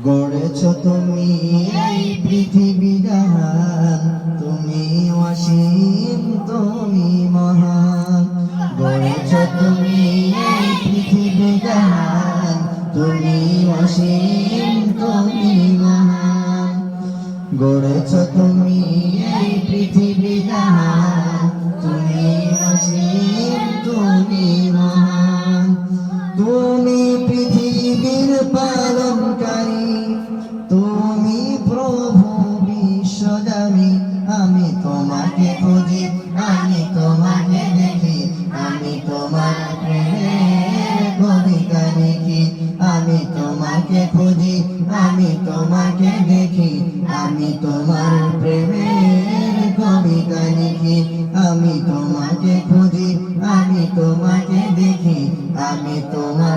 গড়েছ তুমি এই পৃথিবী জাহান, তুমি অসীম তুমি মহান। গড়েছ তুমি এই পৃথিবী জাহান, তুমি অসীম তুমি মহান। গড়েছ তুমি এই পৃথিবী জাহান, তুমি অসীম তুমি মহান। তুমি পৃথিবীর পালনকারী, তুমি প্রভু বিশ্বজামী। আমি তোমাকে খুঁজি, আমি তোমাকে দেখি, আমি তোমার প্রেমের কবিতা লিখি। আমি তোমাকে খুঁজি, আমি তোমাকে দেখি, আমি তোমার প্রেমের কবিতা লিখি। আমি তোমাকে খুঁজি, আমি তোমাকে দেখি, আমি তোমার